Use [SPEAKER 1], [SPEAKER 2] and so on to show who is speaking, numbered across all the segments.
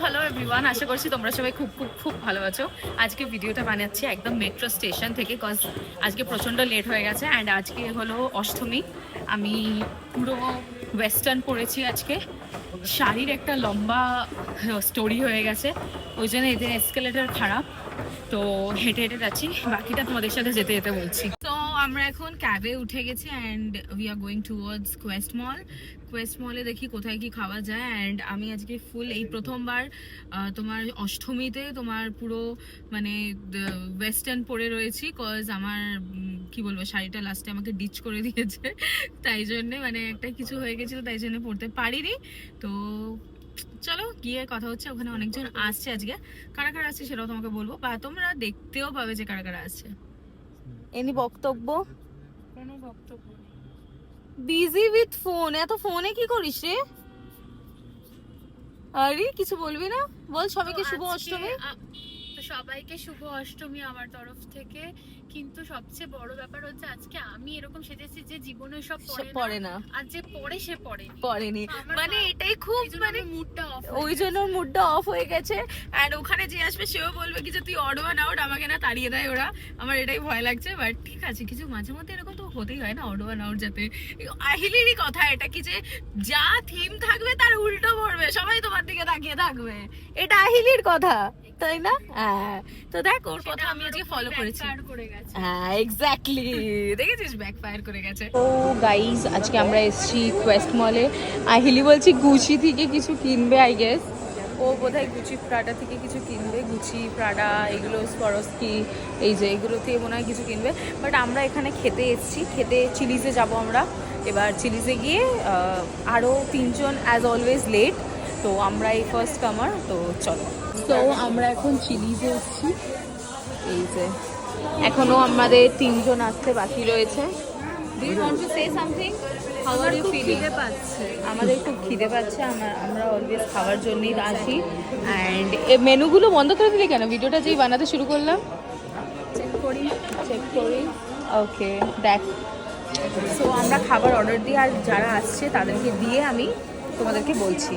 [SPEAKER 1] Hello everyone, আশা করছি তোমরা সবাই খুব খুব খুব ভালো আছো। আজকে ভিডিওটা বানাচ্ছি একদম মেট্রো স্টেশন থেকে, কজ আজকে প্রচণ্ড লেট হয়ে গেছে অ্যান্ড আজকে হলো অষ্টমী। আমি পুরো ওয়েস্টার্ন পরেছি আজকে, শাড়ির একটা লম্বা স্টোরি হয়ে গেছে, ওই জন্য এদের এসকেলেটার খারাপ, তো হেঁটে হেঁটে যাচ্ছি। বাকিটা তোমাদের সাথে যেতে যেতে বলছি। তো আমরা এখন ক্যাবে উঠে গেছি and we are going towards Quest mall. Quest মলে দেখি কোথায় কি খাওয়া যায়। অ্যান্ড আমি আজকে ফুল এই প্রথমবার তোমার অষ্টমীতে তোমার পুরো মানে ওয়েস্টার্ন পরে রয়েছি, কজ আমার কি বলবো শাড়িটা লাস্টে আমাকে ডিচ করে দিয়েছে, তাই জন্যে মানে একটা কিছু হয়ে গেছিলো, তাই জন্য পরতে পারিনি। তো চলো গিয়ে কথা হচ্ছে। ওখানে অনেকজন আসছে আজকে, কারা কারা আসছে সেটাও তোমাকে বলবো, বা তোমরা দেখতেও পাবে যে কারা কারা আসছে। এনি বক্তব্য?
[SPEAKER 2] কোনো বক্তব্য নেই।
[SPEAKER 1] Busy with phone. এত ফোনে কি করিস রে? আরে কিছু বলবি না? বল সবাইকে শুভ অষ্টমী।
[SPEAKER 2] তো সবাইকে শুভ অষ্টমী আমার তরফ থেকে। কিন্তু সবচেয়ে বড় ব্যাপার হচ্ছে আজকে আমি এরকম সেজেছি যে জীবনে সব
[SPEAKER 1] পড়ে না,
[SPEAKER 2] আর যে পড়ে সে
[SPEAKER 1] পড়েনি, মানে এটাই খুব মানে
[SPEAKER 2] মুডটা অফ,
[SPEAKER 1] ওই জন্য মুডটা অফ হয়ে গেছে। এন্ড ওখানে যে আসবে সেও বলবে কি যে তুই অড ওয়ান আউট, আমাকে না তাড়িয়ে দেয় ওরা। আমার এটাই ভয় লাগছে, বাট ঠিক আছে, কিছু মাঝে মধ্যে এরকম তো হতেই হয় না, অড ওয়ান আউট। যাতে আহিলেরই কথা এটা, কি যে যা থিম থাকবে তার উল্টো পড়বে, সবাই তোমার দিকে তাকিয়ে থাকবে, এটা আহিলির কথা, তাই না? হ্যাঁ, তো দেখ ওর কথা আমি আজকে ফলো করেছি। হ্যাঁ এক্স্যাক্টলি, দেখেছিস ব্যাক ফায়ার করে গেছে। তো গাইজ আজকে আমরা এসেছি কোয়েস্ট মলে। আহিলি বলছি গুচি থেকে কিছু কিনবে, আই গেস ও বোধহয় গুচি প্রাডা থেকে কিছু কিনবে, গুচি প্রাডা এগুলো স্বরস্কি এই যে এগুলো থেকে মনে হয় কিছু কিনবে। বাট আমরা এখানে খেতে এসেছি, খেতে চিলিজে যাব আমরা। এবার চিলিজে গিয়ে আরও তিনজন অ্যাজ অলওয়েজ লেট, তো আমরা এই ফার্স্ট কামার, তো চলো। তো আমরা এখন চিলিজে এসেছি, এই যে এখনো আমাদের তিনজন আসতে বাকি রয়েছে। Do you want to say something? How are you feeling? আমাদের খুব খিদে পাচ্ছে, আমরা অলওয়েজ খাওয়ার জন্যই আসি। অ্যান্ড এই মেনুগুলো বন্ধ করে দিলে কেন? ভিডিওটা যেই বানাতে শুরু করলাম চেক করি। ওকে দেখ, সো আমরা খাবার অর্ডার দিই, আর যারা আসছে তাদেরকে দিয়ে আমি তোমাদেরকে বলছি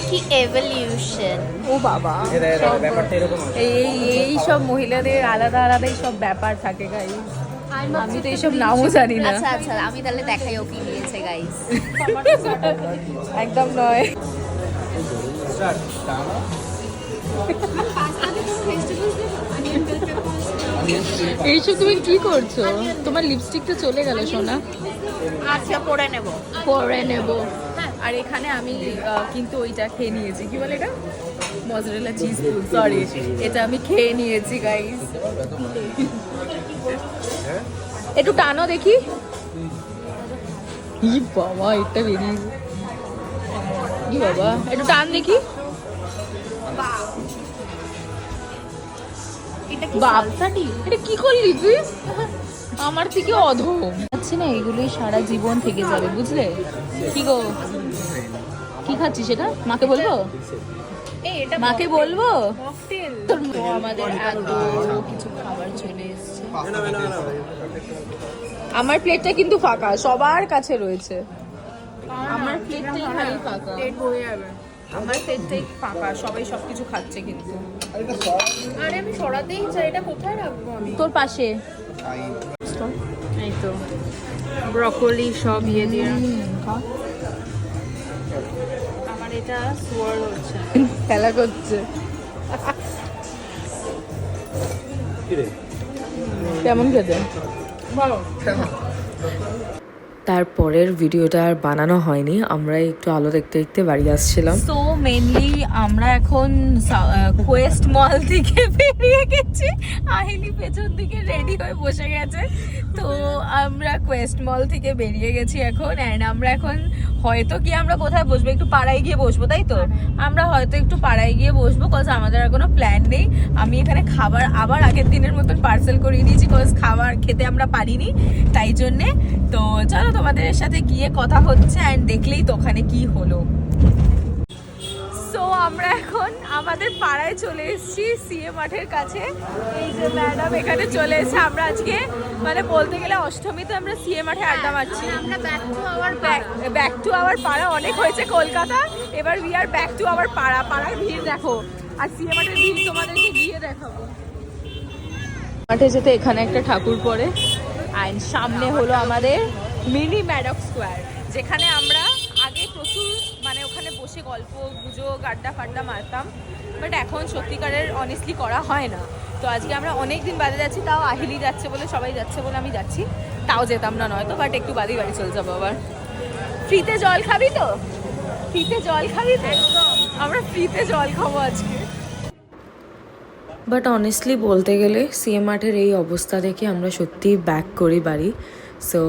[SPEAKER 2] কি এভলিউশন।
[SPEAKER 1] ও বাবা, এই সব মহিলাদের আলাদা আলাদাই সব ব্যাপার থাকে গাইস, আমি তো এইসব নামও জানি না।
[SPEAKER 2] আচ্ছা আচ্ছা, আমি তাহলে দেখাই ও কি নিয়েছে গাইস।
[SPEAKER 1] একদম নয়। এইসব তুমি কি করছো? তোমার লিপস্টিকটা চলে গেল সোনা।
[SPEAKER 2] আচ্ছা পরে নেব।
[SPEAKER 1] আর এখানে আমি কিন্তু ওইটা খেয়ে নিয়েছি, কি বলে এটা, মজরেলা চিজ, সরি, এটা আমি খেয়ে নিয়েছি গাইস। একটু টানো দেখি। ই বাবা, এটা বেরিয়ে, কি বাবা, একটু টান দেখি। বাপসাটি, এটা কি করলি তুই? আমার থেকে অধম আছি না, এগুলোই সারা জীবন থেকে যাবে, বুঝলে? কি গো, কি খাচ্ছিস সেটা? মাকে বলবো, মাকে বলবো। তো আমাদের এত কিছু খাবার চলে এসছে, আমার প্লেটটা কিন্তু ফাঁকা, সবার কাছে রয়েছে, আমার প্লেটটাই খালি ফাঁকা, আমার প্লেটটাই ফাঁকা, সবাই সবকিছু খাচ্ছে কিন্তু।
[SPEAKER 2] আরে আমি সরাতেই চাই, এটা কোথায় রাখবো আমি?
[SPEAKER 1] তোর পাশে
[SPEAKER 2] এই তো ব্রকলি সব ইয়ে দিয়ে। আমার এটা সোয়ার্ল হচ্ছে,
[SPEAKER 1] খেলা করছে। কেমন খেতে?
[SPEAKER 3] তারপরের ভিডিওটা আর বানানো হয়নি, আমরা একটু আলো দেখতে দেখতে বাড়ি আসছিলাম।
[SPEAKER 1] সো মেনলি আমরা এখন কোয়েস্ট মল থেকে বেরিয়ে গেছি, আহিলি পেছন দিকে রেডি হয়ে বসে গেছে। তো আমরা কোয়েস্ট মল থেকে বেরিয়ে গেছি এখন, অ্যান্ড আমরা এখন হয়তো কি আমরা কোথায় বসবো, একটু পাড়ায় গিয়ে বসবো, তাই তো? আমরা হয়তো একটু পাড়ায় গিয়ে বসবো, কজ আমাদের আর কোনো প্ল্যান নেই। আমি এখানে খাবার আবার আগের দিনের মতন পার্সেল করিয়ে দিয়েছি, কজ খাবার খেতে আমরা পারিনি, তাই জন্যে। তো চলো তোমাদের সাথে গিয়ে কথা হচ্ছে, অ্যান্ড দেখলেই তো ওখানে কি হলো। সো আমরা এখন আমাদের পাড়ায় চলে এসেছি সিএ মাঠের কাছে। এই যে ম্যাডাম এখানে চলে এসেছে। আমরা আজকে মানে বলতে গেলে অষ্টমীতে আমরা সিএ মাঠে আড্ডা মারছি।
[SPEAKER 2] আমরা
[SPEAKER 1] ব্যাক টু আওয়ার পাড়া। অনেক হয়েছে কলকাতা, এবার we are back to our পাড়া। পাড়ার ভিড় দেখো, আর সিএ মাঠের ভিড় তোমাদেরকে গিয়ে দেখাবো। মাঠে যেতে এখানে একটা ঠাকুর পড়ে, আর সামনে হলো আমাদের মিনি ম্যাডক স্কোয়ার, যেখানে আমরা আগে প্রচুর মানে ওখানে বসে গল্প গুজব আড্ডা ফাড্ডা মারতাম, বাট এখন সত্যিকারের অনেস্টলি করা হয় না। তো আজকে আমরা অনেক দিন বাদে যাচ্ছি, তাও আহিলি যাচ্ছে বলে, সবাই যাচ্ছে বলে আমি যাচ্ছি, তাও যেতাম না নয়তো, বাট একটু বাদি বাড়ি চলে যাবো আবার। ফ্রিতে জল খাবি তো? ফ্রিতে জল খাবি তো? আমরা ফ্রিতে জল খাবো আজকে।
[SPEAKER 3] বাট অনেস্টলি বলতে গেলে সিএ মাঠের এই অবস্থা দেখে আমরা সত্যিই ব্যাক করি বাড়ি। সো